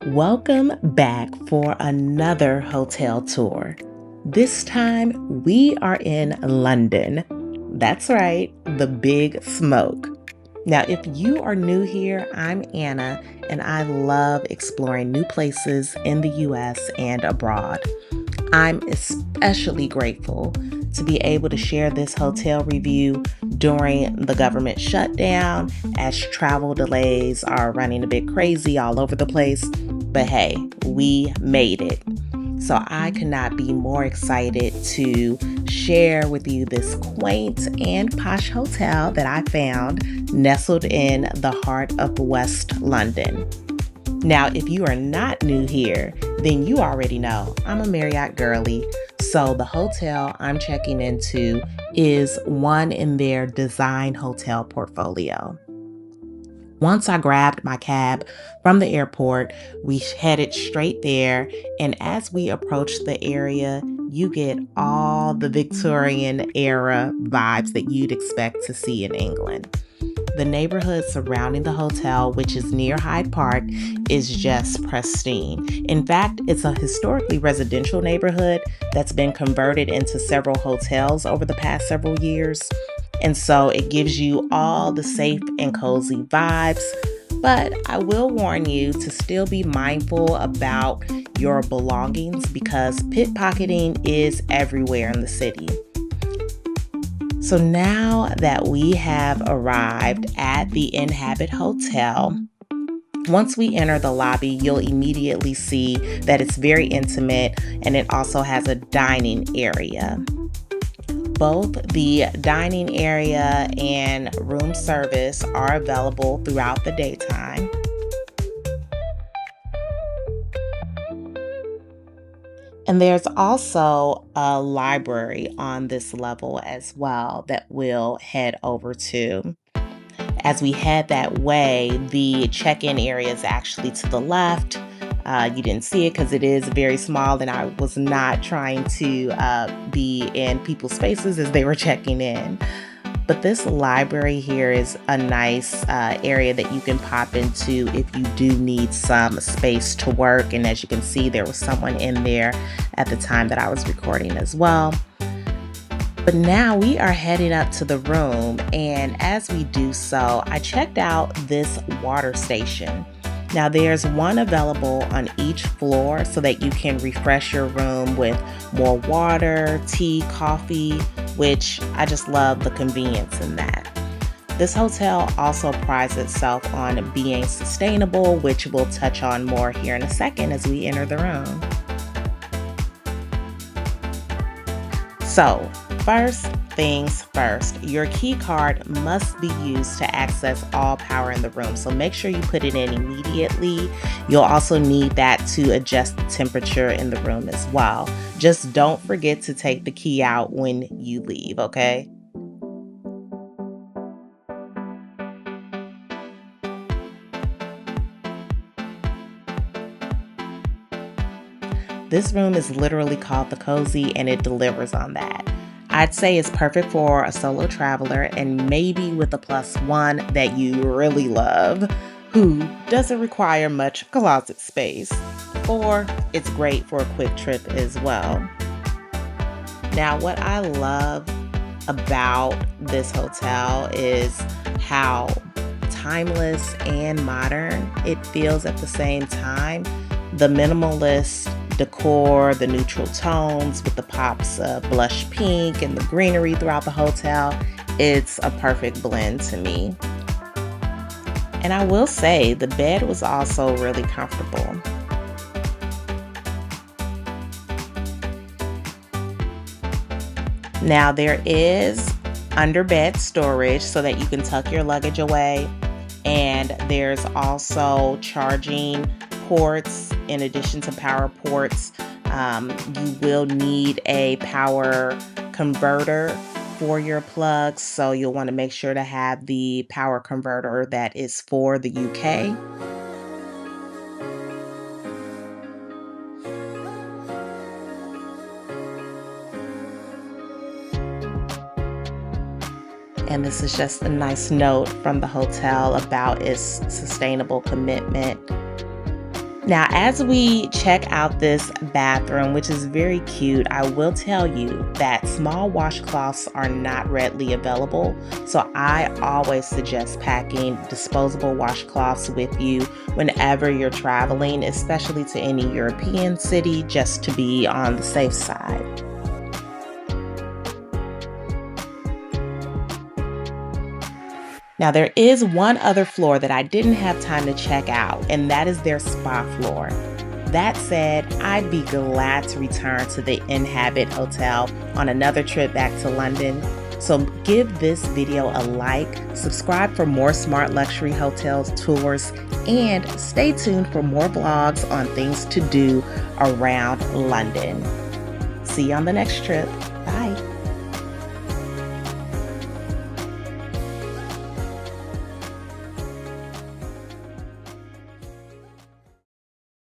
Welcome back for another hotel tour. This time we are in London. That's right, the Big Smoke. Now, if you are new here, I'm Anna, and I love exploring new places in the US and abroad. I'm especially grateful to be able to share this hotel review during the government shutdown as travel delays are running a bit crazy all over the place. But hey, we made it. So I could not be more excited to share with you this quaint and posh hotel that I found nestled in the heart of West London. Now, if you are not new here, then you already know I'm a Marriott girly. So the hotel I'm checking into is one in their design hotel portfolio. Once I grabbed my cab from the airport, we headed straight there. And as we approached the area, you get all the Victorian era vibes that you'd expect to see in England. The neighborhood surrounding the hotel, which is near Hyde Park, is just pristine. In fact, it's a historically residential neighborhood that's been converted into several hotels over the past several years. And so it gives you all the safe and cozy vibes. But I will warn you to still be mindful about your belongings because pickpocketing is everywhere in the city. So now that we have arrived at the Inhabit Hotel, once we enter the lobby, you'll immediately see that it's very intimate and it also has a dining area. Both the dining area and room service are available throughout the daytime. And there's also a library on this level as well that we'll head over to. As we head that way, the check-in area is actually to the left. You didn't see it because it is very small, and I was not trying to be in people's faces as they were checking in. But this library here is a nice area that you can pop into if you do need some space to work. And as you can see, there was someone in there at the time that I was recording as well. But now we are heading up to the room, and as we do so, I checked out this water station. Now there's one available on each floor so that you can refresh your room with more water, tea, coffee, which I just love the convenience in that. This hotel also prides itself on being sustainable, which we'll touch on more here in a second as we enter the room. So, first things first, your key card must be used to access all power in the room. So make sure you put it in immediately. You'll also need that to adjust the temperature in the room as well. Just don't forget to take the key out when you leave, okay? This room is literally called the Cozy, and it delivers on that. I'd say it's perfect for a solo traveler and maybe with a plus one that you really love who doesn't require much closet space. Or it's great for a quick trip as well. Now, what I love about this hotel is how timeless and modern it feels at the same time. The minimalist decor, the neutral tones with the pops of blush pink and the greenery throughout the hotel, it's a perfect blend to me. And I will say the bed was also really comfortable. Now there is underbed storage so that you can tuck your luggage away, and there's also charging ports in addition to power ports. You will need a power converter for your plugs, so you'll want to make sure to have the power converter that is for the UK. And this is just a nice note from the hotel about its sustainable commitment. Now, as we check out this bathroom, which is very cute, I will tell you that small washcloths are not readily available. So I always suggest packing disposable washcloths with you whenever you're traveling, especially to any European city, just to be on the safe side. Now, there is one other floor that I didn't have time to check out, and that is their spa floor. That said, I'd be glad to return to the Inhabit Hotel on another trip back to London. So give this video a like, subscribe for more smart luxury hotels tours, and stay tuned for more vlogs on things to do around London. See you on the next trip. Bye.